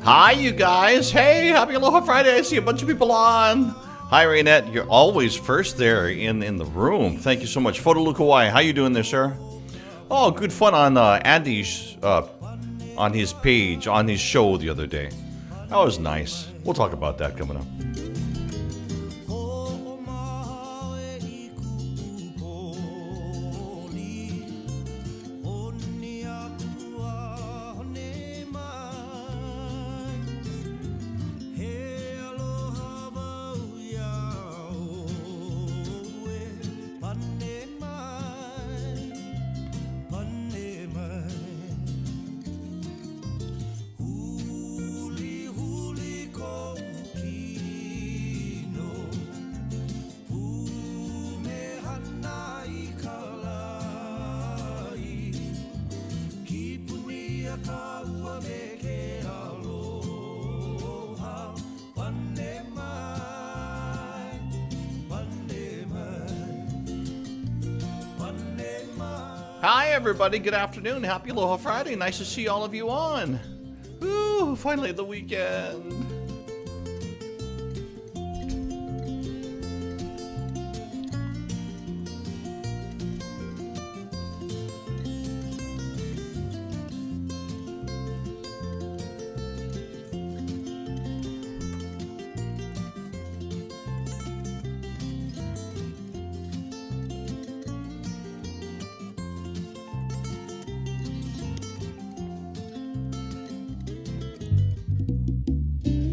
Hi, you guys. Hey, happy Aloha Friday. I see a bunch of people on. Hi, Raynette. You're always first there in the room. Thank you so much. Photo Lukawai, how you doing there, sir? Oh, good fun on Andy's, on his page, on his show the other day. That was nice. We'll talk about that coming up. Hi, everybody. Good afternoon. Happy Aloha Friday. Nice to see all of you on. Ooh, finally the weekend.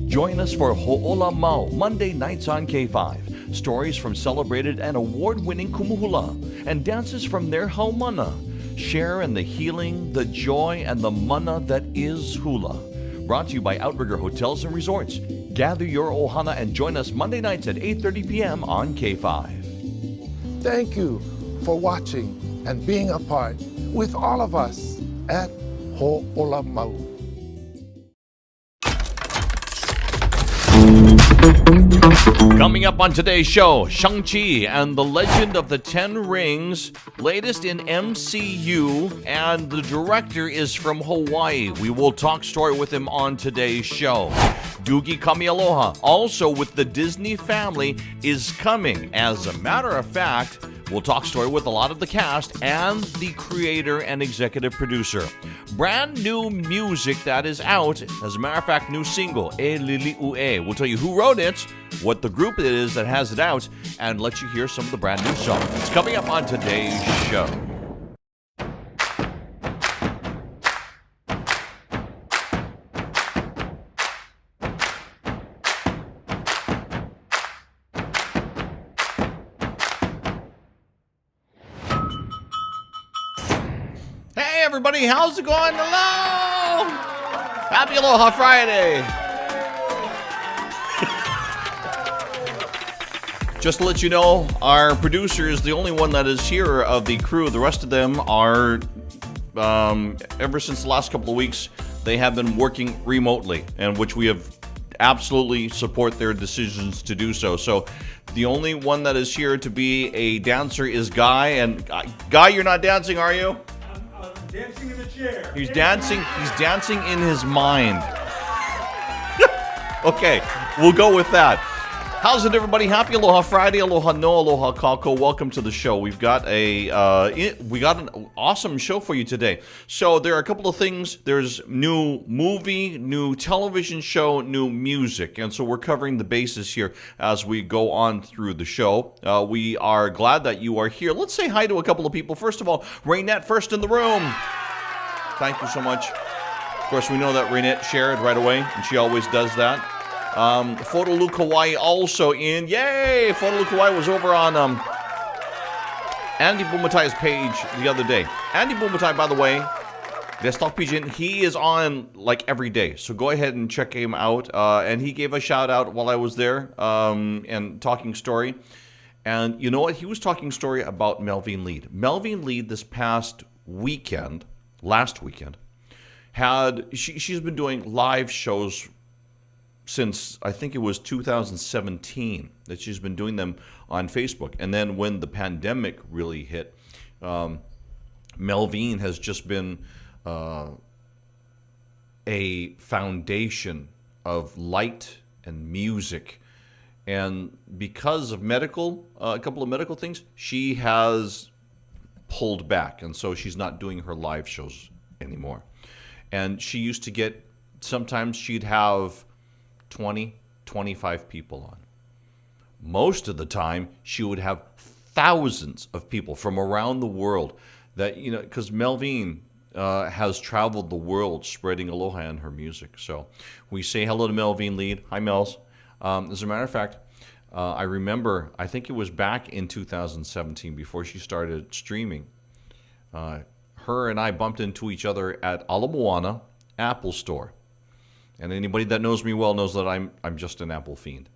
Join us for Ho'ola Mau, Monday nights on K5. Stories from celebrated and award-winning kumuhula and dances from their haumana. Share in the healing, the joy, and the mana that is hula. Brought to you by Outrigger Hotels and Resorts. Gather your ohana and join us Monday nights at 8:30 p.m. on K5. Thank you for watching and being a part with all of us at Ho'ola Mau. Coming up on today's show, Shang-Chi and the Legend of the Ten Rings, latest in MCU, and the director is from Hawaii. We will talk story with him on today's show. Doogie Kamealoha, also with the Disney family, is coming. As a matter of fact, we'll talk story with a lot of the cast and the creator and executive producer. Brand new music that is out. As a matter of fact, new single, E Lili'ue. We'll tell you who wrote it, what the group it is that has it out, and let you hear some of the brand new songs. It's coming up on today's show. Hey everybody, how's it going? Hello! Happy Aloha Friday! Just to let you know, our producer is the only one that is here of the crew. The rest of them are, ever since the last couple of weeks, they have been working remotely, and which we have absolutely support their decisions to do so. So the only one that is here to be a dancer is Guy. And Guy, you're not dancing, are you? I'm dancing in the chair. He's dancing in his mind. Okay, we'll go with that. How's it, everybody? Happy Aloha Friday, Aloha no, Aloha kako. Welcome to the show. We've got an awesome show for you today. So there are a couple of things. There's new movie, new television show, new music, and so we're covering the bases here as we go on through the show. We are glad that you are here. Let's say hi to a couple of people. First of all, Raynette, first in the room. Thank you so much. Of course, we know that Raynette shared right away, and she always does that. Honolulu, Kauai also in. Yay! Honolulu, Kauai was over on Andy Bumatai's page the other day. Andy Bumatai, by the way, Desktop Pigeon, he is on like every day. So go ahead and check him out. And he gave a shout out while I was there and talking story. And you know what? He was talking story about Melvin Lead. Melvin Lead this past weekend, last weekend, she's been doing live shows since I think it was 2017 that she's been doing them on Facebook. And then when the pandemic really hit, Melvin has just been a foundation of light and music. And because of a couple of medical things, she has pulled back. And so she's not doing her live shows anymore. And she used to get, sometimes she'd have 20, 25 people on. Most of the time, she would have thousands of people from around the world that, because Melvin has traveled the world spreading aloha in her music. So we say hello to Melvin Lead. Hi, Mels. As a matter of fact, I remember, I think it was back in 2017 before she started streaming. Her and I bumped into each other at Ala Moana Apple Store. And anybody that knows me well knows that I'm just an Apple fiend.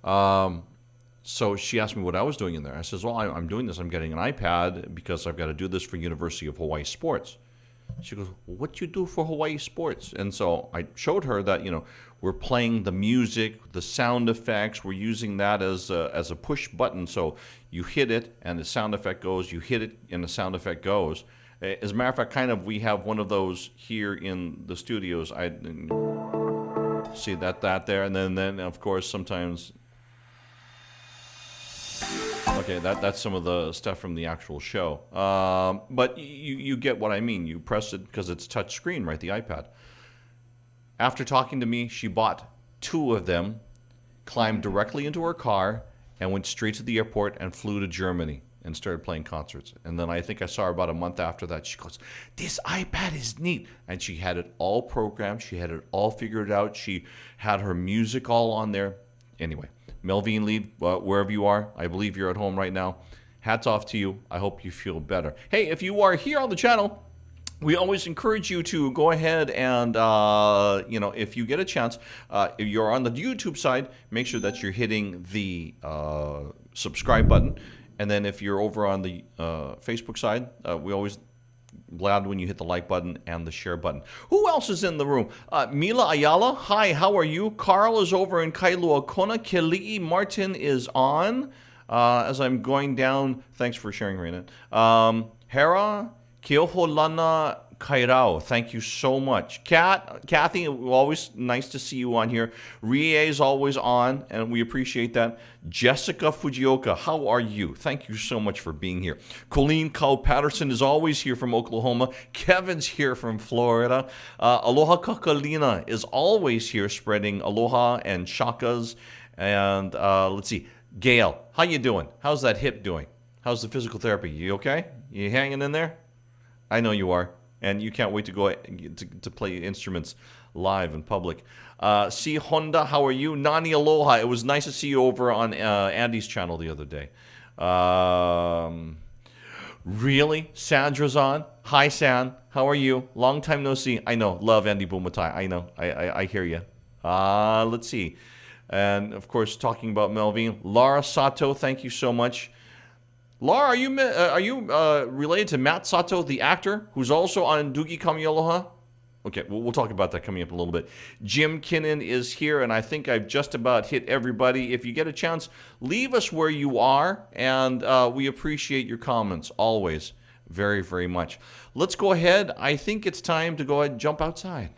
So she asked me what I was doing in there. I says, well, I'm doing this. I'm getting an iPad because I've got to do this for University of Hawaii Sports. She goes, well, what do you do for Hawaii Sports? And so I showed her that, we're playing the music, the sound effects. We're using that as a push button. So you hit it and the sound effect goes. You hit it and the sound effect goes. As a matter of fact, we have one of those here in the studios. I see that there, and then of course sometimes. Okay, that's some of the stuff from the actual show. But you get what I mean. You press it because it's touch screen, right? The iPad. After talking to me, she bought 2 of them, climbed directly into her car, and went straight to the airport and flew to Germany and started playing concerts. And then I think I saw her about a month after that. She goes, this iPad is neat. And she had it all programmed. She had it all figured out. She had her music all on there. Anyway, Melvin Lead, wherever you are, I believe you're at home right now. Hats off to you. I hope you feel better. Hey, if you are here on the channel, we always encourage you to go ahead and, if you get a chance, if you're on the YouTube side, make sure that you're hitting the subscribe button. And then if you're over on the Facebook side, we always glad when you hit the like button and the share button. Who else is in the room? Mila Ayala, hi, how are you? Carl is over in Kailua Kona. Keli'i Martin is on. As I'm going down, thanks for sharing, Raina. Hera Keoholana Kairao, thank you so much. Kathy, always nice to see you on here. Rie is always on, and we appreciate that. Jessica Fujioka, how are you? Thank you so much for being here. Colleen Cow Patterson is always here from Oklahoma. Kevin's here from Florida. Aloha Kakalina is always here spreading aloha and shakas. And let's see, Gail, how you doing? How's that hip doing? How's the physical therapy? You okay? You hanging in there? I know you are. And you can't wait to go to play instruments live in public. C. Honda, how are you? Nani Aloha. It was nice to see you over on Andy's channel the other day. Really? Sandra's on? Hi, San. How are you? Long time no see. I know. Love Andy Bumatai. I know. I hear you. Let's see. And, of course, talking about Melvin. Laura Sato, thank you so much. Laura, are you related to Matt Sato, the actor, who's also on Doogie Kamealoha? Okay, we'll talk about that coming up in a little bit. Jim Kinnan is here, and I think I've just about hit everybody. If you get a chance, leave us where you are, and we appreciate your comments, always, very, very much. Let's go ahead. I think it's time to go ahead and jump outside.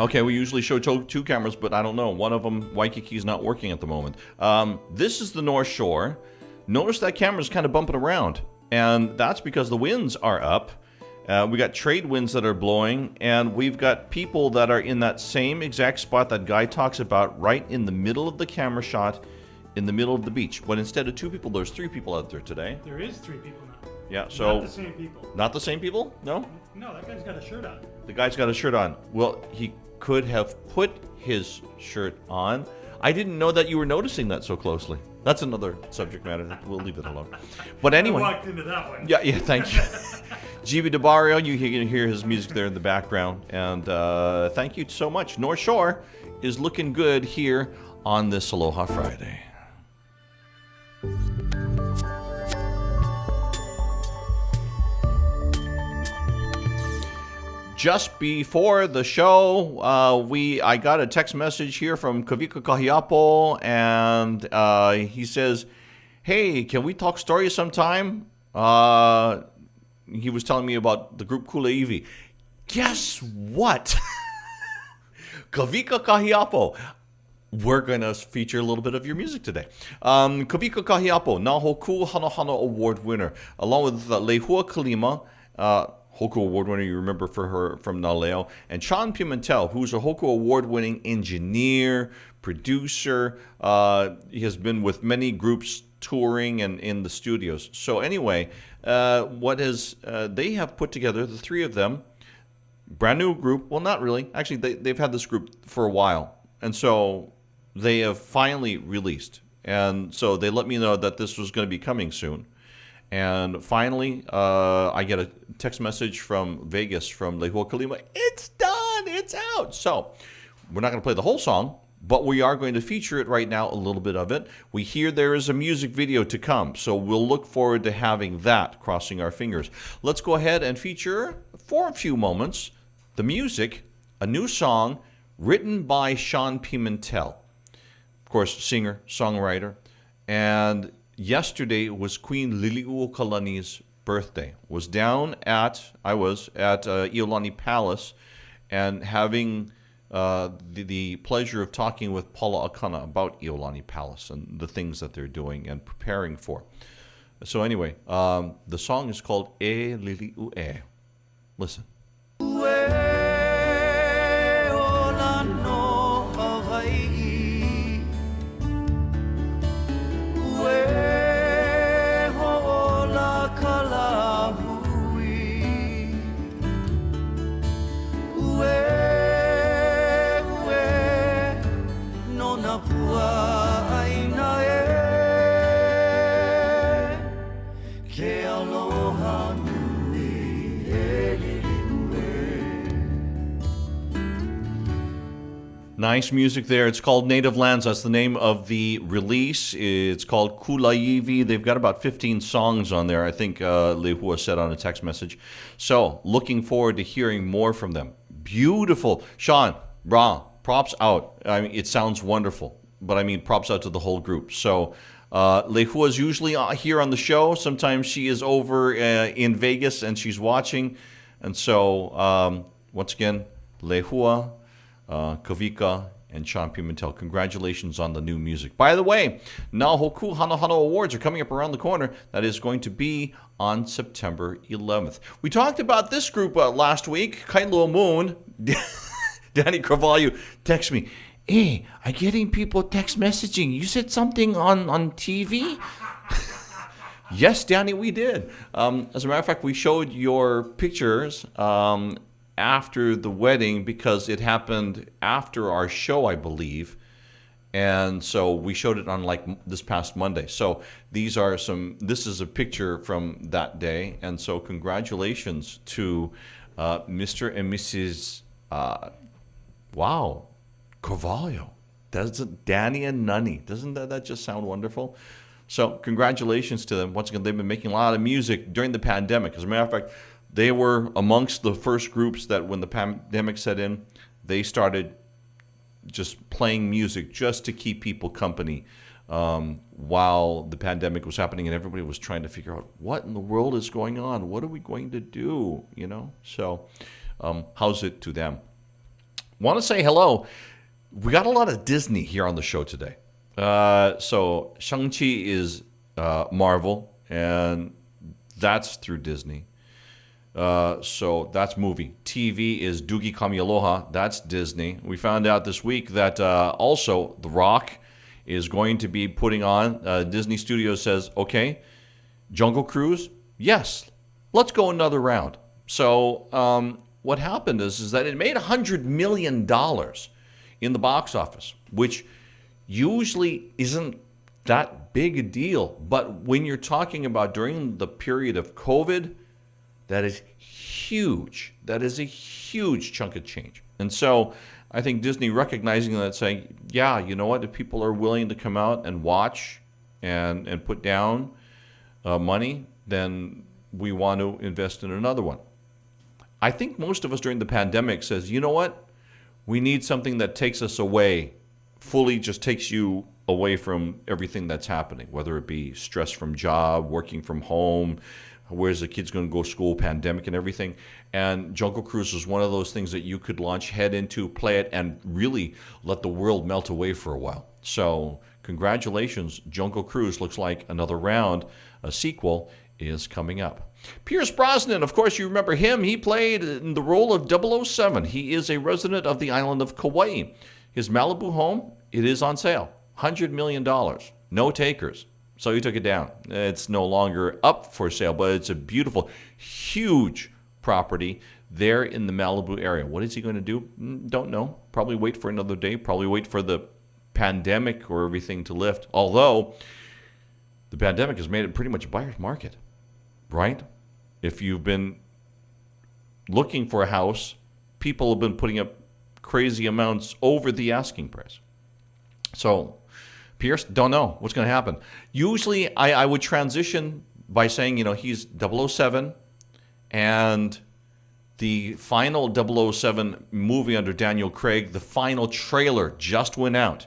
Okay, we usually show two cameras, but I don't know. One of them, Waikiki, is not working at the moment. This is the North Shore. Notice that camera's kind of bumping around, and that's because the winds are up. We got trade winds that are blowing, and we've got people that are in that same exact spot that Guy talks about, right in the middle of the camera shot, in the middle of the beach. But instead of 2 people, there's 3 people out there today. There is 3 people now. Yeah, so... Not the same people. Not the same people? No? No, that guy's got a shirt on. The guy's got a shirt on. Well, he could have put his shirt on. I didn't know that you were noticing that so closely. That's another subject matter. We'll leave it alone. But anyway. I walked into that one. Yeah, thank you. GB DeBario, you can hear his music there in the background. And thank you so much. North Shore is looking good here on this Aloha Friday. Just before the show, I got a text message here from Kavika Kahiapo, and he says, "Hey, can we talk stories sometime?" He was telling me about the group Kulaiwi. Guess what? Kavika Kahiapo. We're going to feature a little bit of your music today. Kavika Kahiapo, Nahoku Hanohano Award winner, along with Lehua Kalima, Hoku Award winner, you remember for her from Naleo, and Sean Pimentel, who's a Hoku Award-winning engineer, producer. He has been with many groups touring and in the studios. So anyway, they have put together, the 3 of them, brand new group. Well, not really. Actually, they've had this group for a while. And so they have finally released. And so they let me know that this was going to be coming soon. And finally, I get a text message from Vegas, from Lehua Kalima. It's done. It's out. So we're not going to play the whole song, but we are going to feature it right now, a little bit of it. We hear there is a music video to come, so we'll look forward to having that, crossing our fingers. Let's go ahead and feature, for a few moments, the music, a new song written by Sean Pimentel. Of course, singer, songwriter, and yesterday was Queen Liliuokalani's birthday. I was at Iolani Palace and having the pleasure of talking with Paula Akana about Iolani Palace and the things that they're doing and preparing for. So anyway, the song is called E Liliue. Listen. Nice music there. It's called Native Lands. That's the name of the release. It's called Kulaiwi. They've got about 15 songs on there, I think Lehua said on a text message. So, looking forward to hearing more from them. Beautiful. Sean, props out. I mean, it sounds wonderful, but I mean, props out to the whole group. So, Lehua is usually here on the show. Sometimes she is over in Vegas and she's watching. And so, once again, Lehua, Kavika, and Sean Pimentel, congratulations on the new music. By the way, Nahoku Hanohano Awards are coming up around the corner. That is going to be on September 11th. We talked about this group last week, Kailua Moon. Danny Carvalho texts me, "Hey, I'm getting people text messaging. You said something on TV?" Yes, Danny, we did. As a matter of fact, we showed your pictures after the wedding because it happened after our show, I believe. And so we showed it on like this past Monday. So this is a picture from that day. And so congratulations to Mr. and Mrs. Carvalho. Danny and Nunny. Doesn't that just sound wonderful? So congratulations to them. Once again, they've been making a lot of music during the pandemic. As a matter of fact, they were amongst the first groups that when the pandemic set in, they started just playing music just to keep people company while the pandemic was happening and everybody was trying to figure out what in the world is going on. What are we going to do? So how's it to them? Want to say hello. We got a lot of Disney here on the show today. So Shang-Chi is Marvel, and that's through Disney. So that's movie. TV is Doogie Kamealoha. That's Disney. We found out this week that also The Rock is going to be putting on. Disney Studios says, okay, Jungle Cruise, yes, let's go another round. So what happened is that it made $100 million in the box office, which usually isn't that big a deal. But when you're talking about during the period of COVID, that is huge. That is a huge chunk of change. And so I think Disney recognizing that, saying, yeah, you know what, if people are willing to come out and watch and put down money, then we want to invest in another one. I think most of us during the pandemic says, you know what, we need something that takes us away, fully just takes you away from everything that's happening, whether it be stress from job, working from home, where's the kids going to go to school, pandemic and everything. And Jungle Cruise is one of those things that you could launch head into, play it, and really let the world melt away for a while. So congratulations, Jungle Cruise looks like another round. A sequel is coming up. Pierce Brosnan, of course, you remember him. He played in the role of 007. He is a resident of the island of Kauai. His Malibu home, it is on sale. $100 million. No takers. So he took it down. It's no longer up for sale, but it's a beautiful, huge property there in the Malibu area. What is he going to do? Don't know. Probably wait for another day. Probably wait for the pandemic or everything to lift. Although the pandemic has made it pretty much a buyer's market, right? If you've been looking for a house, people have been putting up crazy amounts over the asking price. So Pierce, don't know what's going to happen. Usually I would transition by saying, you know, he's 007, and the final 007 movie under Daniel Craig, the final trailer just went out.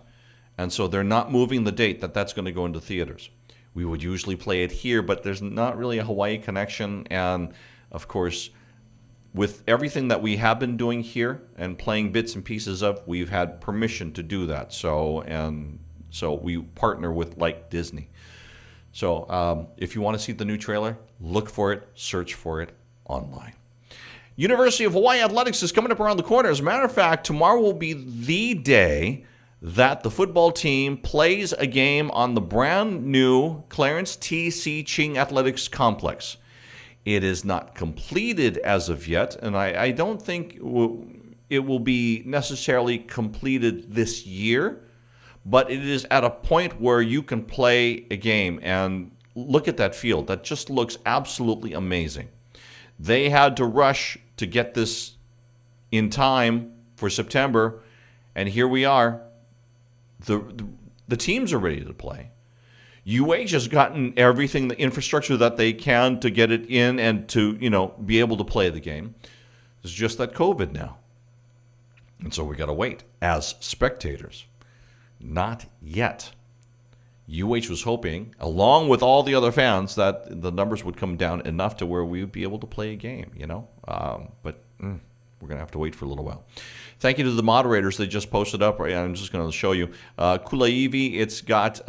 And so they're not moving the date that's going to go into theaters. We would usually play it here, but there's not really a Hawaii connection. And, of course, with everything that we have been doing here and playing bits and pieces of, we've had permission to do that. So we partner with like Disney. So if you want to see the new trailer, look for it, search for it online. University of Hawaii Athletics is coming up around the corner. As a matter of fact, tomorrow will be the day that the football team plays a game on the brand new Clarence T.C. Ching Athletics Complex. It is not completed as of yet, and I don't think it will be necessarily completed this year. But it is at a point where you can play a game, and look at that field. That just looks absolutely amazing. They had to rush to get this in time for September, and here we are. The teams are ready to play. UH has gotten everything, the infrastructure that they can to get it in and to, you know, be able to play the game. It's just that COVID now. And so we got to wait as spectators. Not yet. UH was hoping, along with all the other fans, that the numbers would come down enough to where we would be able to play a game, you know. But we're going to have to wait for a little while. Thank you to the moderators. They just posted up. I'm just going to show you. Kulaiwi, it's got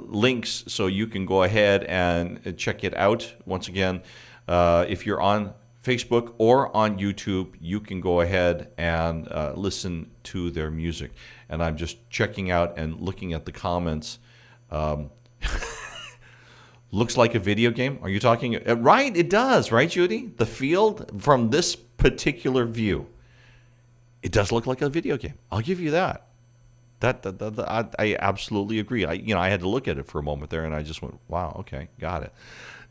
links, so you can go ahead and check it out. Once again, if you're on Facebook or on YouTube, you can go ahead and listen to their music. And I'm just checking out and looking at the comments. Looks like a video game. Are you talking? Right, it does, right, Judy? The field from this particular view, it does look like a video game. I'll give you that. I absolutely agree. I had to look at it for a moment there, and I just went, wow, okay, got it.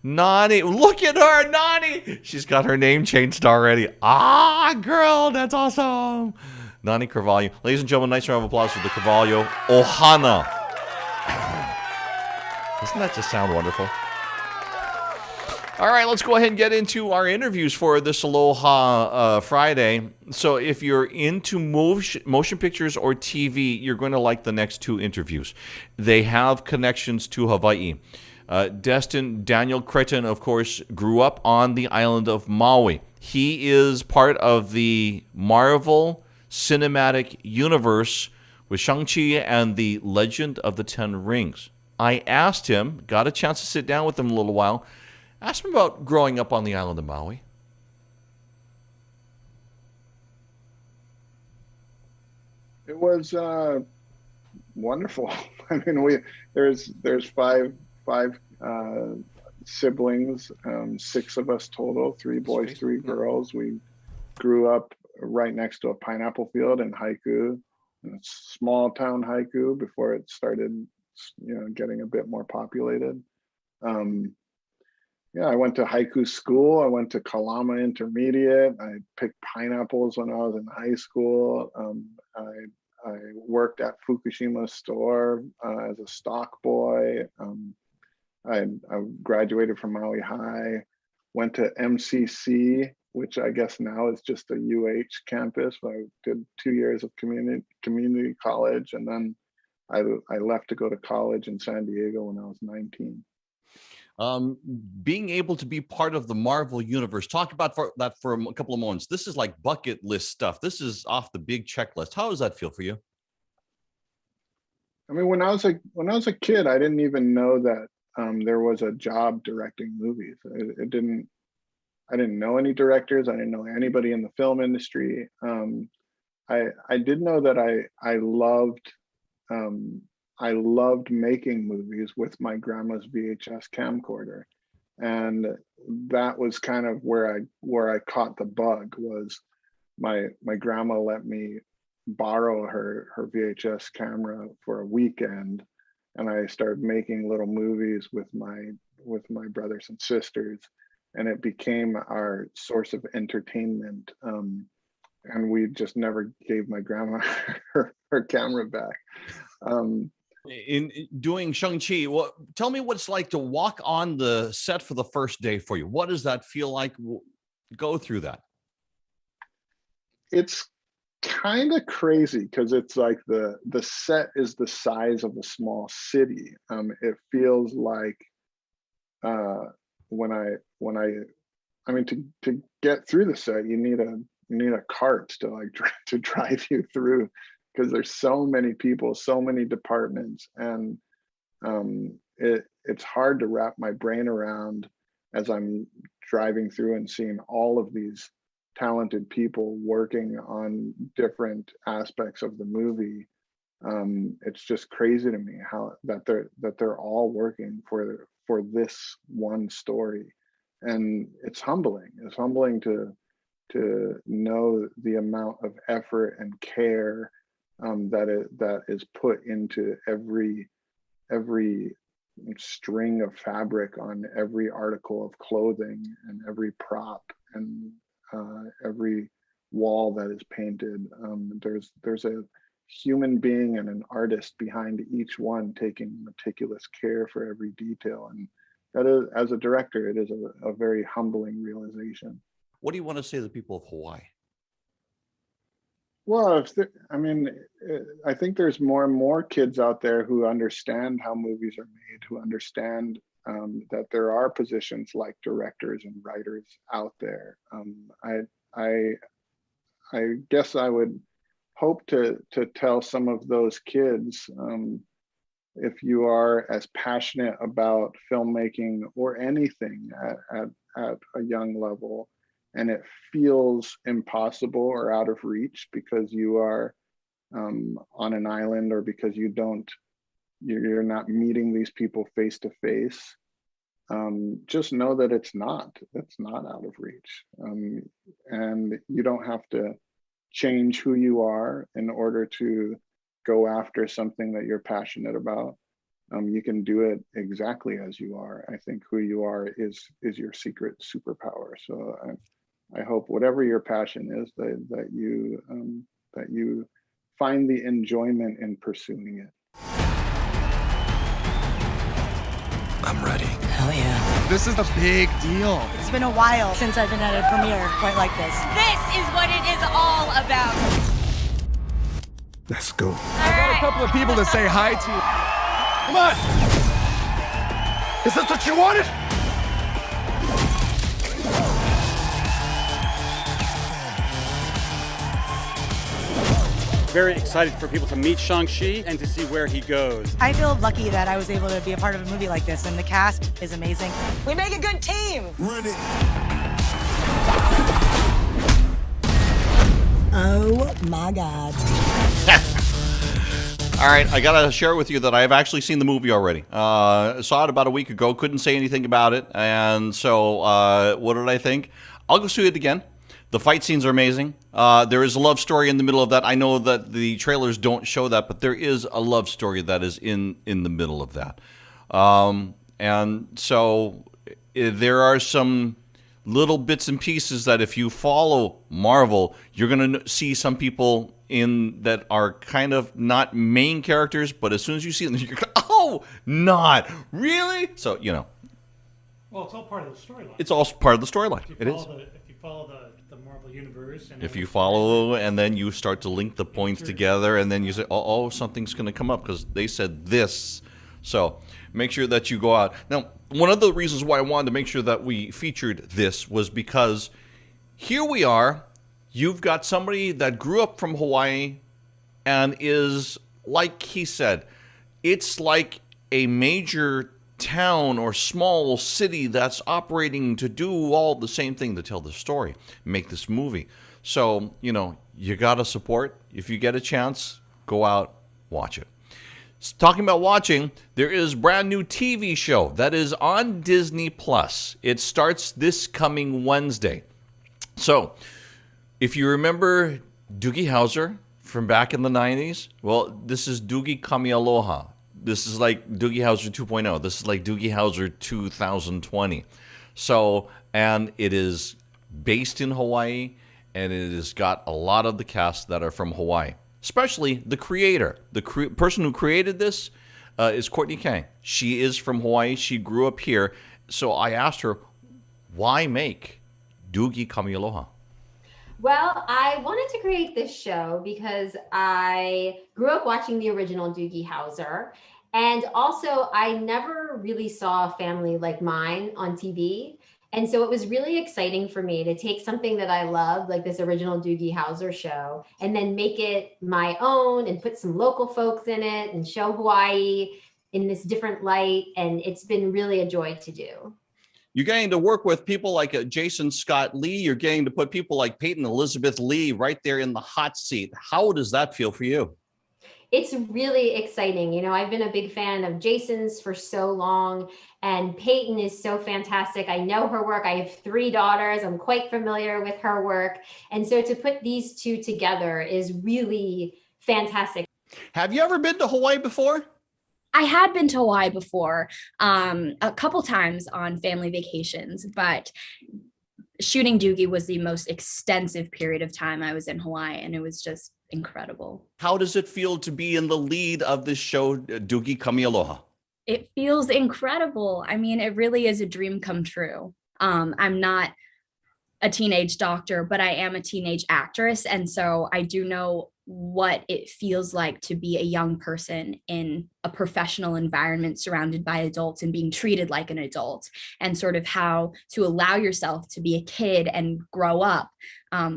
Nani, look at her, Nani. She's got her name changed already. Ah, girl, that's awesome. Nani Carvalho. Ladies and gentlemen, nice round of applause for the Carvalho Ohana. Doesn't that just sound wonderful? All right, let's go ahead and get into our interviews for this Aloha Friday. So if you're into motion pictures or TV, you're going to like the next two interviews. They have connections to Hawaii. Destin Daniel Cretton, of course, grew up on the island of Maui. He is part of the Marvel cinematic universe with Shang-Chi and the Legend of the Ten Rings. I asked him, got a chance to sit down with him a little while, asked him about growing up on the island of Maui. It was wonderful. I mean, there's five siblings, 6 of us total, 3 boys, 3 girls. We grew up right next to a pineapple field in Haiku, in a small town Haiku before it started, getting a bit more populated. I went to Haiku school. I went to Kalama Intermediate. I picked pineapples when I was in high school. I worked at Fukushima store as a stock boy. I graduated from Maui High, went to MCC, which I guess now is just a UH campus. I did 2 years of community college, and then I left to go to college in San Diego when I was 19. Being able to be part of the Marvel universe, talk about that for a couple of moments. This is like bucket list stuff. This is off the big checklist. How does that feel for you? I mean, when I was a kid, I didn't even know that there was a job directing movies. I didn't know any directors. I didn't know anybody in the film industry. I did know that I loved making movies with my grandma's VHS camcorder, and that was kind of where I caught the bug. Was my grandma let me borrow her VHS camera for a weekend, and I started making little movies with my brothers and sisters, and it became our source of entertainment. And we just never gave my grandma her camera back. In doing Shang-Chi, tell me what it's like to walk on the set for the first day for you. What does that feel like? Go through that. It's kind of crazy because it's like the set is the size of a small city. It feels like to get through the set, you need a cart to drive you through, because there's so many people, so many departments, and it's hard to wrap my brain around as I'm driving through and seeing all of these talented people working on different aspects of the movie. It's just crazy to me how that they're all working for this one story, and it's humbling. It's humbling to know the amount of effort and care that is put into every string of fabric on every article of clothing and every prop and every wall that is painted. There's a human being and an artist behind each one, taking meticulous care for every detail, and that is, as a director, it is a very humbling realization. What do you want to say to the people of Hawaii? Well, I think there's more and more kids out there who understand how movies are made, who understand that there are positions like directors and writers out there. I guess I would hope to tell some of those kids, if you are as passionate about filmmaking or anything at a young level, and it feels impossible or out of reach because you are on an island, or because you're not meeting these people face to face, just know that it's not out of reach. And you don't have to change who you are in order to go after something that you're passionate about. You can do it exactly as you are. I think who you are is your secret superpower. So I hope whatever your passion is, that you find the enjoyment in pursuing it. I'm ready. Hell yeah. This is a big deal. It's been a while since I've been at a premiere quite like this. This is what it is all about. Let's go. I got A couple of people to say hi to. Come on. Is this what you wanted? very excited for people to meet Shang-Chi and to see where he goes. I feel lucky that I was able to be a part of a movie like this, and the cast is amazing. We make a good team. Run it. Oh my God. All right, I gotta share with you that I've actually seen the movie already. Saw it about a week ago, couldn't say anything about it, and so what did I think? I'll go see it again. The fight scenes are amazing. There is a love story in the middle of that. I know that the trailers don't show that, but there is a love story that is in the middle of that. And so there are some little bits and pieces that if you follow Marvel, you're going to see some people in that are kind of not main characters, but as soon as you see them, you're like, oh, not really? So, you know. Well, it's all part of the storyline. It's all part of the storyline. If It is. If you follow the Marvel universe, and If you follow and then you start to link the points together and then you say, oh, something's going to come up because they said this. So make sure that you go out. Now, one of the reasons why I wanted to make sure that we featured this was because here we are. You've got somebody that grew up from Hawaii and is, like he said, it's like a major town or small city that's operating to do all the same thing to tell the story, make this movie. So, you know, you got to support. If you get a chance, go out, watch it. Talking about watching, there is a brand new TV show that is on Disney Plus. It starts this coming Wednesday. So, if you remember Doogie Howser from back in the 90s, well, this is Doogie Kamealoha. This is like Doogie Howser 2.0. This is like Doogie Howser 2020. So, and it is based in Hawaii, and it has got a lot of the cast that are from Hawaii, especially the creator. The person who created this is Courtney Kang. She is from Hawaii. She grew up here. So I asked her, why make Doogie Kamealoha? Well, I wanted to create this show because I grew up watching the original Doogie Howser. And also, I never really saw a family like mine on TV. And so it was really exciting for me to take something that I loved, like this original Doogie Howser show, and then make it my own and put some local folks in it and show Hawaii in this different light. And it's been really a joy to do. You're getting to work with people like Jason Scott Lee. You're getting to put people like Peyton Elizabeth Lee right there in the hot seat. How does that feel for you? It's really exciting. You know, I've been a big fan of Jason's for so long, and Peyton is so fantastic. I know her work. I have 3 daughters. I'm quite familiar with her work. And so to put these two together is really fantastic. Have you ever been to Hawaii before? I had been to Hawaii before, a couple times on family vacations, but shooting Doogie was the most extensive period of time I was in Hawaii, and it was just incredible. How does it feel to be in the lead of this show, Doogie Kamealoha? It feels incredible. I mean, it really is a dream come true. I'm not a teenage doctor, but I am a teenage actress. And so I do know what it feels like to be a young person in a professional environment surrounded by adults and being treated like an adult, and sort of how to allow yourself to be a kid and grow up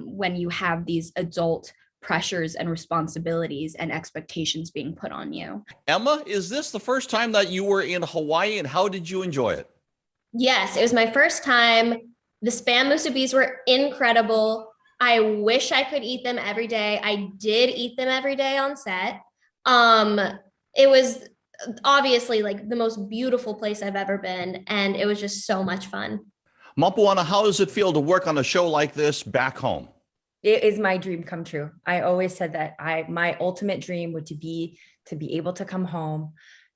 when you have these adult pressures and responsibilities and expectations being put on you. Emma, is this the first time that you were in Hawaii, and how did you enjoy it? Yes, it was my first time. The Spam musubis were incredible. I wish I could eat them every day. I did eat them every day on set. It was obviously like the most beautiful place I've ever been, and it was just so much fun. Mapuana, how does it feel to work on a show like this back home? It is my dream come true. I always said that my ultimate dream would to be able to come home,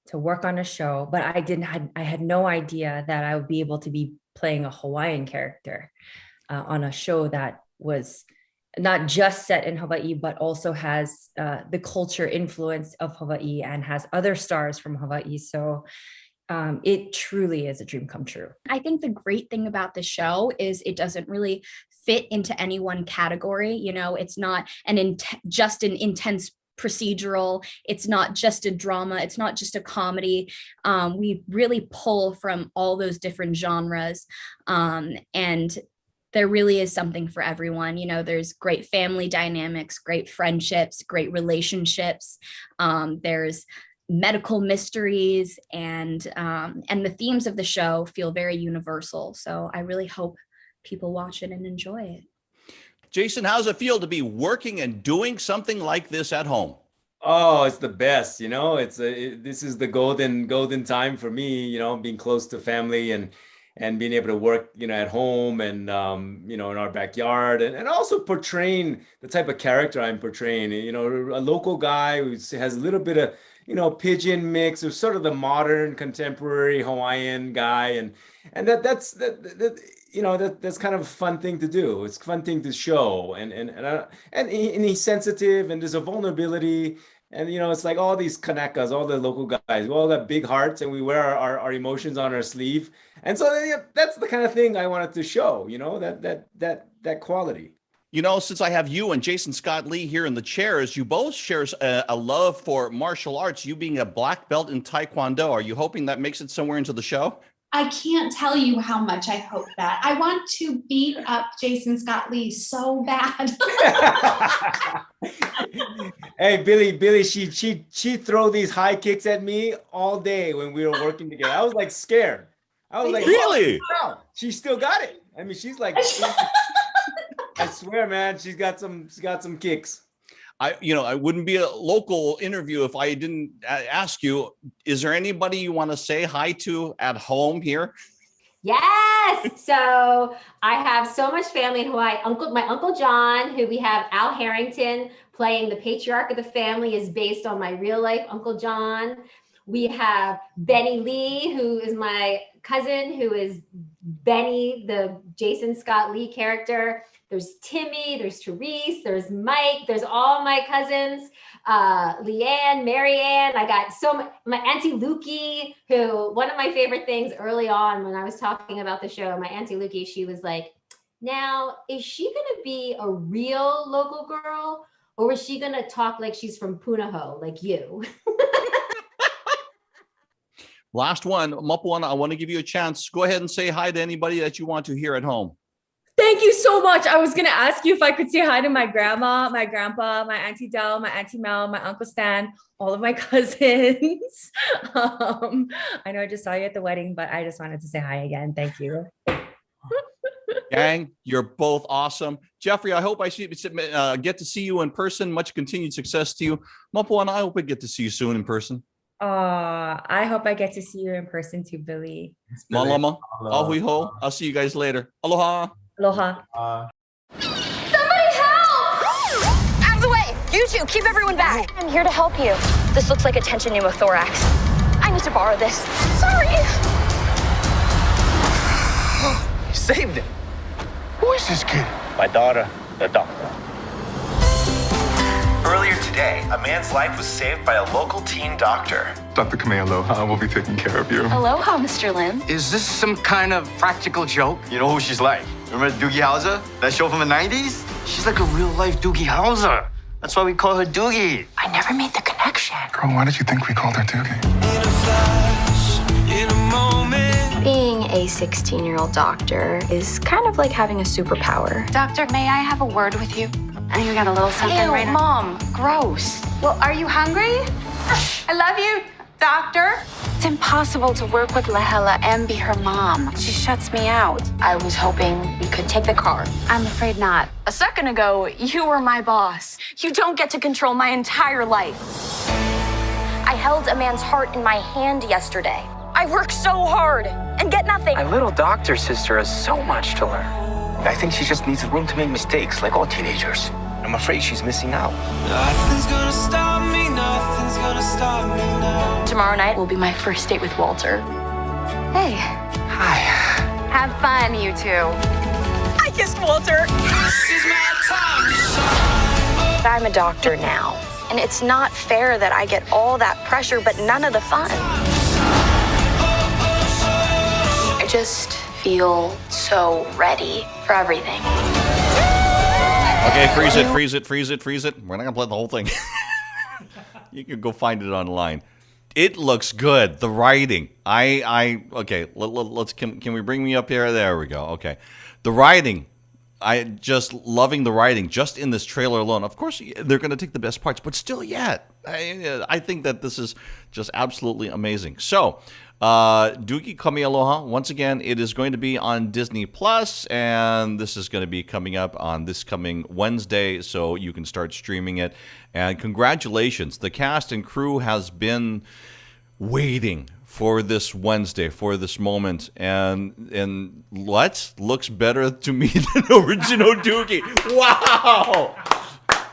to work on a show, but I had no idea that I would be able to be playing a Hawaiian character on a show that was not just set in Hawaii, but also has the culture influence of Hawaii and has other stars from Hawaii. So it truly is a dream come true. I think the great thing about the show is it doesn't really fit into any one category. You know, it's not just an intense procedural. It's not just a drama. It's not just a comedy. We really pull from all those different genres. And there really is something for everyone. You know, there's great family dynamics, great friendships, great relationships. There's medical mysteries, and the themes of the show feel very universal. So I really hope people watch it and enjoy it. Jason, how's it feel to be working and doing something like this at home? Oh, it's the best, you know. This is the golden time for me, you know, being close to family and being able to work, you know, at home and you know, in our backyard, and also portraying the type of character I'm portraying. You know, a local guy who has a little bit of, you know, pidgin mix of sort of the modern contemporary Hawaiian guy, and that's you know, that's kind of a fun thing to do. It's a fun thing to show, and he's sensitive, and there's a vulnerability, and you know, it's like all these Kanekas, all the local guys, we all got big hearts, and we wear our emotions on our sleeve, and so yeah, that's the kind of thing I wanted to show. You know, that quality. You know, since I have you and Jason Scott Lee here in the chairs, you both share a love for martial arts. You being a black belt in Taekwondo, are you hoping that makes it somewhere into the show? I can't tell you how much I hope that. I want to beat up Jason Scott Lee so bad. Hey, Billy, she throw these high kicks at me all day when we were working together. I was like scared. I was like, really? Oh, wow. She still got it. I mean, she's like, I swear, man, she's got some kicks. I wouldn't be a local interview if I didn't ask you, is there anybody you want to say hi to at home here? Yes. So I have so much family in Hawaii. My Uncle John, who we have Al Harrington playing the patriarch of the family, is based on my real life Uncle John. We have Benny Lee, who is my cousin, who is Benny, the Jason Scott Lee character. There's Timmy, there's Therese, there's Mike, there's all my cousins, Leanne, Marianne. I got my Auntie Lukey, who, one of my favorite things early on when I was talking about the show, my Auntie Lukey, she was like, now, is she gonna be a real local girl, or is she gonna talk like she's from Punahou, like you? Last one, Mapuana, I want to give you a chance. Go ahead and say hi to anybody that you want to here at home. Thank you so much. I was going to ask you if I could say hi to my grandma, my grandpa, my Auntie Del, my Auntie Mel, my Uncle Stan, all of my cousins. I know I just saw you at the wedding, but I just wanted to say hi again. Thank you. Gang, you're both awesome. Jeffrey, I hope I get to see you in person. Much continued success to you. Mapuana, I hope I get to see you soon in person. I hope I get to see you in person too, Billy. Malama, ahui ho. I'll see you guys later. Aloha. Aloha. Somebody help! Out of the way! You two, keep everyone back. I'm here to help you. This looks like a tension pneumothorax. I need to borrow this. Sorry! You saved him. Who is this kid? My daughter, the doctor. Earlier today, a man's life was saved by a local teen doctor. Dr. Kamealoha will be taking care of you. Aloha, Mr. Lim. Is this some kind of practical joke? You know who she's like? Remember Doogie Kamealoha? That show from the 90s? She's like a real-life Doogie Kamealoha. That's why we call her Doogie. I never made the connection. Girl, why did you think we called her Doogie? Being a 16-year-old doctor is kind of like having a superpower. Doctor, may I have a word with you? I think we got a little something Ew, right now. Mom, gross. Well, are you hungry? I love you, doctor. It's impossible to work with Lahela and be her mom. She shuts me out. I was hoping we could take the car. I'm afraid not. A second ago, you were my boss. You don't get to control my entire life. I held a man's heart in my hand yesterday. I work so hard and get nothing. My little doctor sister has so much to learn. I think she just needs room to make mistakes, like all teenagers. I'm afraid she's missing out. Nothing's gonna stop me, nothing's gonna stop me now. Tomorrow night will be my first date with Walter. Hey. Hi. Have fun, you two. I kissed Walter. This is my time to shine. I'm a doctor now, and it's not fair that I get all that pressure but none of the fun. I just feel so ready for everything. Okay, freeze it. We're not gonna play the whole thing. You can go find it online. It looks good. The writing. Okay. Let's can we bring me up here? There we go. Okay. The writing I just loving the writing just in this trailer alone. Of course, they're going to take the best parts, but still yet, I think that this is just absolutely amazing. So, Doogie Kamealoha, once again, it is going to be on Disney Plus, and this is going to be coming up on this coming Wednesday, so you can start streaming it. And congratulations, the cast and crew has been waiting for this Wednesday, for this moment, and what looks better to me than original Doogie. Wow.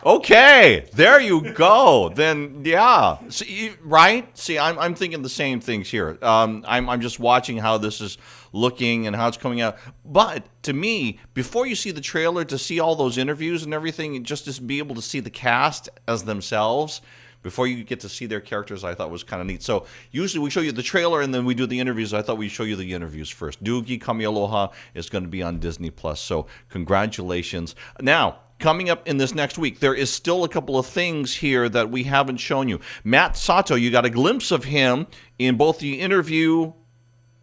Okay, there you go. Then yeah, see, right? See, I'm thinking the same things here. I'm just watching how this is looking and how it's coming out. But to me, before you see the trailer, to see all those interviews and everything, just to be able to see the cast as themselves before you get to see their characters, I thought was kind of neat. So usually we show you the trailer and then we do the interviews. I thought we'd show you the interviews first. Doogie Kamealoha is going to be on Disney Plus. So congratulations. Now, coming up in this next week, there is still a couple of things here that we haven't shown you. Matt Sato, you got a glimpse of him in both the interview,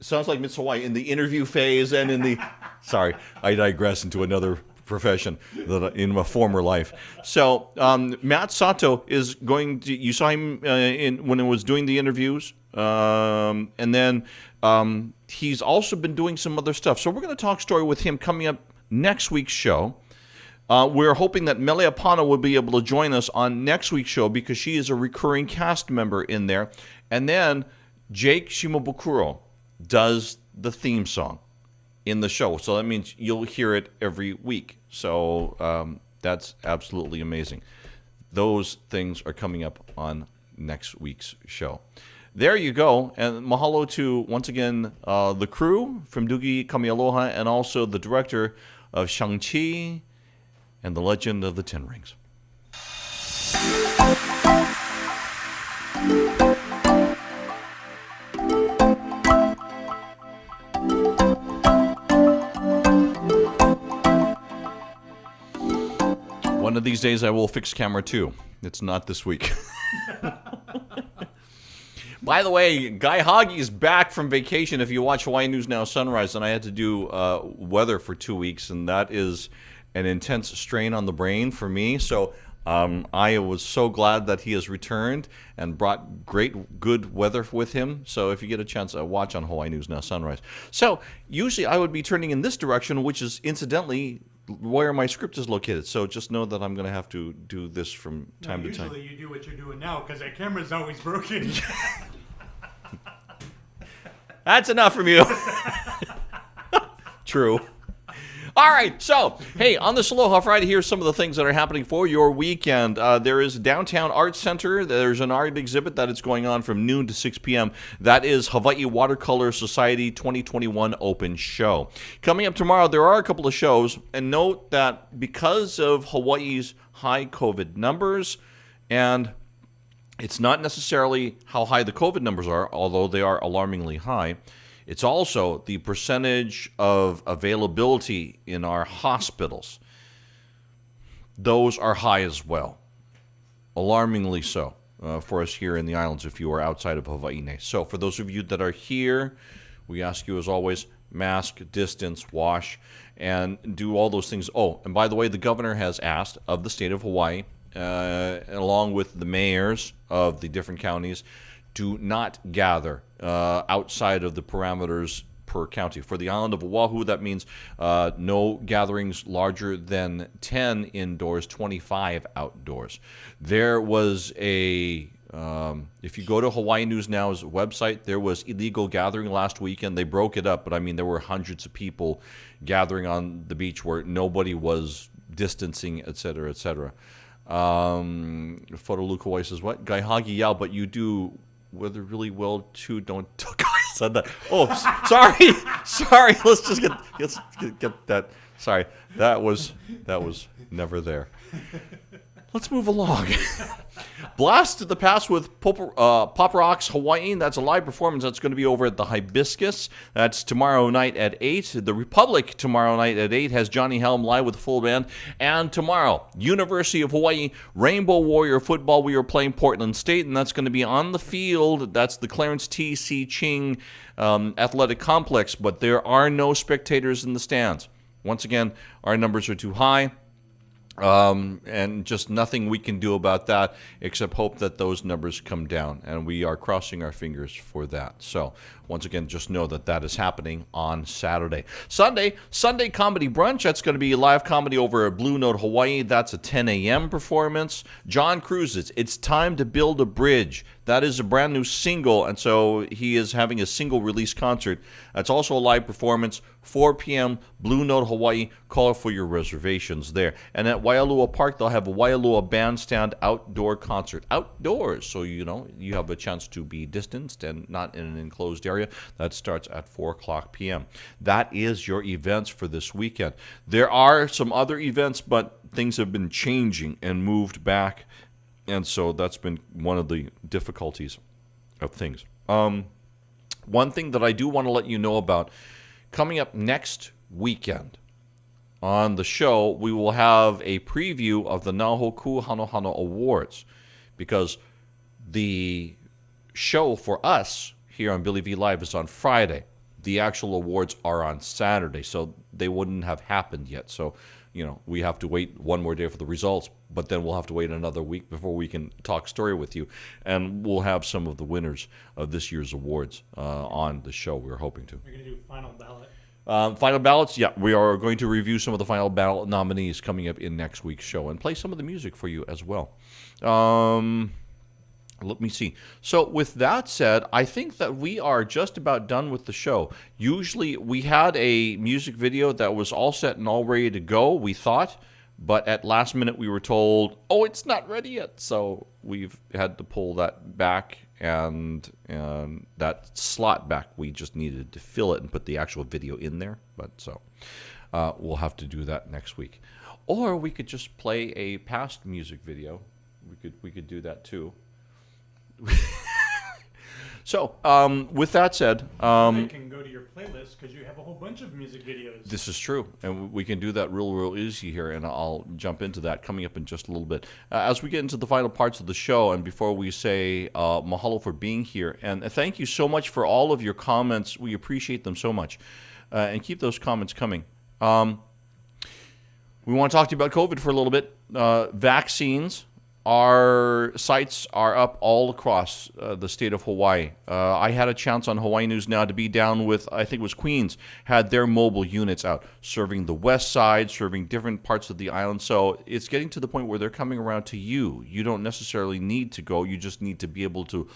sounds like Miss Hawaii, in the interview phase and in the, sorry, I digress into another profession that in my former life. So Matt Sato is going to, you saw him when it was doing the interviews, and then he's also been doing some other stuff. So we're going to talk story with him coming up next week's show. We're hoping that Mele Apana will be able to join us on next week's show because she is a recurring cast member in there. And then Jake Shimabukuro does the theme song in the show. So that means you'll hear it every week. So that's absolutely amazing. Those things are coming up on next week's show. There you go. And mahalo to, once again, the crew from Doogie Kamealoha and also the director of Shang-Chi and the Legend of the Ten Rings. One of these days I will fix camera 2. It's not this week. By the way, Guy Hoggy's back from vacation. If you watch Hawaii News Now Sunrise, and I had to do weather for 2 weeks, and that is an intense strain on the brain for me. So I was so glad that he has returned and brought good weather with him. So if you get a chance, watch on Hawaii News Now Sunrise. So usually I would be turning in this direction, which is incidentally where my script is located. So just know that I'm going to have to do this from time to time. Usually you do what you're doing now because that camera's always broken. That's enough from you. True. All right, so, hey, on this Aloha Friday, here's some of the things that are happening for your weekend. There is Downtown Arts Center. There's an art exhibit that is going on from noon to 6 p.m. That is Hawaii Watercolor Society 2021 Open Show. Coming up tomorrow, there are a couple of shows. And note that because of Hawaii's high COVID numbers, and it's not necessarily how high the COVID numbers are, although they are alarmingly high, it's also the percentage of availability in our hospitals. Those are high as well, alarmingly so, for us here in the islands if you are outside of Hawaii. So for those of you that are here, we ask you as always, mask, distance, wash, and do all those things. Oh, and by the way, the governor has asked of the state of Hawaii, along with the mayors of the different counties, do not gather outside of the parameters per county. For the island of Oahu, that means no gatherings larger than 10 indoors, 25 outdoors. There was a, if you go to Hawaii News Now's website, there was illegal gathering last weekend. They broke it up, but I mean, there were hundreds of people gathering on the beach where nobody was distancing, et cetera, et cetera. Photo Lukawai says, what? Guy Hagi, yeah, but you do weather really well too. Don't tell Guy said that. Oh, sorry. Let's just get that. Sorry, that was never there. Let's move along. Blast to the Past with Pop Rocks Hawaii. That's a live performance that's going to be over at the Hibiscus. That's tomorrow night at 8. The Republic tomorrow night at 8 has Johnny Helm live with a full band. And tomorrow, University of Hawaii Rainbow Warrior Football. We are playing Portland State, and that's going to be on the field. That's the Clarence T.C. Ching Athletic Complex, but there are no spectators in the stands. Once again, our numbers are too high. And just nothing we can do about that except hope that those numbers come down, and we are crossing our fingers for that. So once again, just know that that is happening on Saturday. Sunday comedy brunch. That's going to be live comedy over at Blue Note Hawaii. That's a 10 a.m. performance. John Cruz's It's Time to Build a Bridge. That is a brand new single, and so he is having a single release concert. That's also a live performance, 4 p.m., Blue Note Hawaii. Call for your reservations there. And at Waialua Park, they'll have a Waialua Bandstand outdoor concert. Outdoors, so you have a chance to be distanced and not in an enclosed area. That starts at 4 o'clock p.m. That is your events for this weekend. There are some other events, but things have been changing and moved back. And so that's been one of the difficulties of things. One thing that I do want to let you know about, coming up next weekend on the show, we will have a preview of the Nahoku Hanohano Awards, because the show for us here on Billy V Live is on Friday. The actual awards are on Saturday, so they wouldn't have happened yet. So, we have to wait one more day for the results, but then we'll have to wait another week before we can talk story with you. And we'll have some of the winners of this year's awards on the show. We're hoping to. We're going to do final ballot. Final ballots, yeah. We are going to review some of the final ballot nominees coming up in next week's show and play some of the music for you as well. Let me see. So with that said, I think that we are just about done with the show. Usually we had a music video that was all set and all ready to go, we thought, but at last minute we were told, oh, it's not ready yet. So we've had to pull that back, and that slot back, we just needed to fill it and put the actual video in there. But so we'll have to do that next week. Or we could just play a past music video. We could do that too. So, with that said, I can go to your playlist because you have a whole bunch of music videos. This is true, and we can do that real easy here, and I'll jump into that coming up in just a little bit. As we get into the final parts of the show, and before we say mahalo for being here, and thank you so much for all of your comments. We appreciate them so much, and keep those comments coming. We want to talk to you about COVID for a little bit. Vaccines. Our sites are up all across the state of Hawaii. I had a chance on Hawaii News Now to be down with, I think it was Queens, had their mobile units out, serving the west side, serving different parts of the island. So it's getting to the point where they're coming around to you. You don't necessarily need to go. You just need to be able to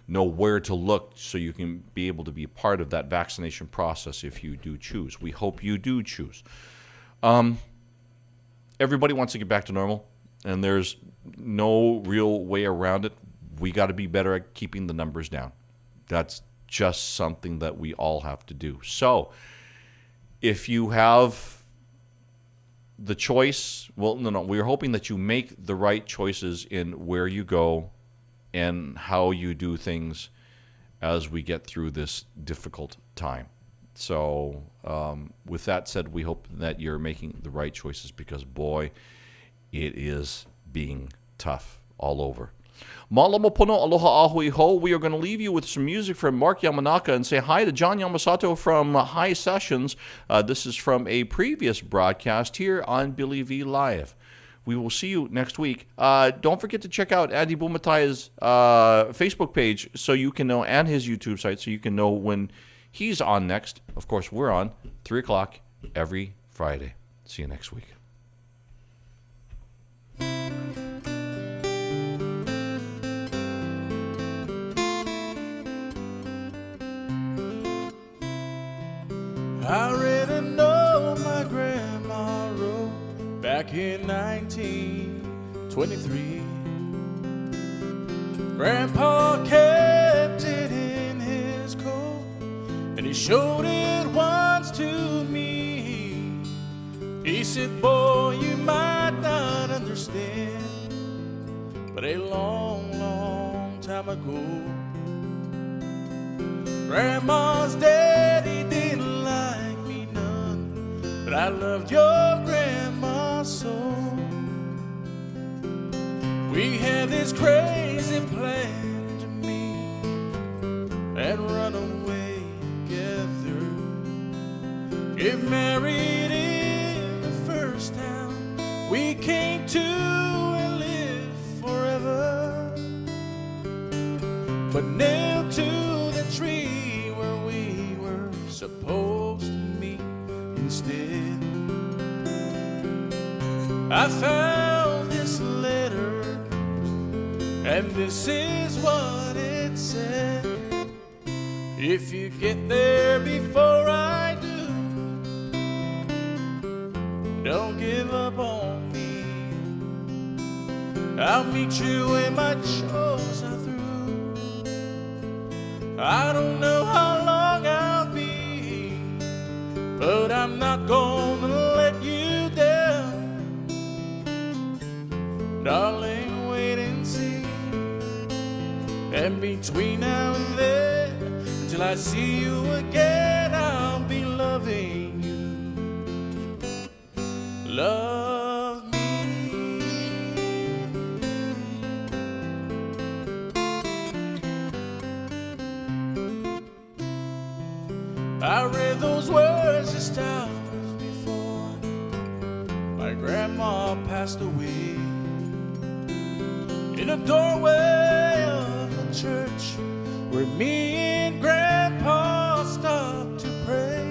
know where to look so you can be able to be part of that vaccination process if you do choose. We hope you do choose. Everybody wants to get back to normal, and there's no real way around it. We got to be better at keeping the numbers down. That's just something that we all have to do. So if you have the choice, we're hoping that you make the right choices in where you go and how you do things as we get through this difficult time. So with that said, we hope that you're making the right choices, because boy, it is being tough all over. Malama pono, aloha ahui ho. We are going to leave you with some music from Mark Yamanaka and say hi to John Yamasato from High Sessions. This is from a previous broadcast here on Billy V Live. We will see you next week. Don't forget to check out Andy Bumatai's Facebook page so you can know, and his YouTube site, so you can know when he's on next. Of course, we're on 3 o'clock every Friday. See you next week. I already know my grandma wrote back in 1923. Grandpa kept it in his coat, and he showed it once to me. He said, boy, you might not understand, but a long, long time ago, Grandma's daddy didn't like me none, but I loved your grandma so. We had this crazy plan to meet and run away together, get married in supposed to mean instead. I found this letter, and this is what it said. If you get there before I do, don't give up on me. I'll meet you when my chores are through. I don't know how long I'll be, but I'm not gonna let you down. Darling, wait and see. And between now and then, until I see you again, I'll be loving you. Love me. I read those words just hours before my grandma passed away, in a doorway of a church where me and Grandpa stopped to pray.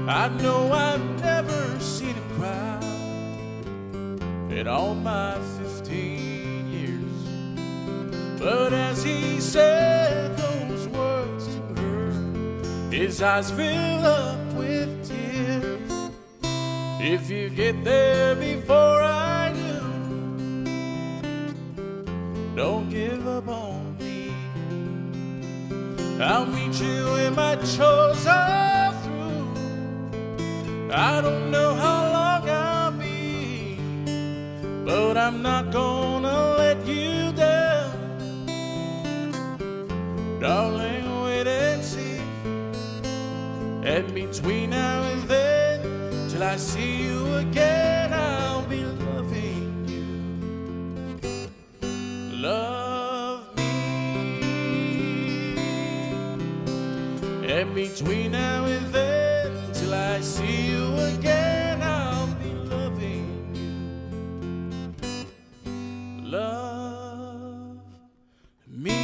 I know I've never seen him cry in all my 15 years, but as he said those words to her, his eyes filled up with tears. If you get there before I do, don't give up on me. I'll meet you when my chores are through. I don't know how long I'll be, but I'm not gonna let you down. Darling, wait and see. And between now and then, till I see you again, I'll be loving you. Love me. And between now and then, till I see you again, I'll be loving you. Love me.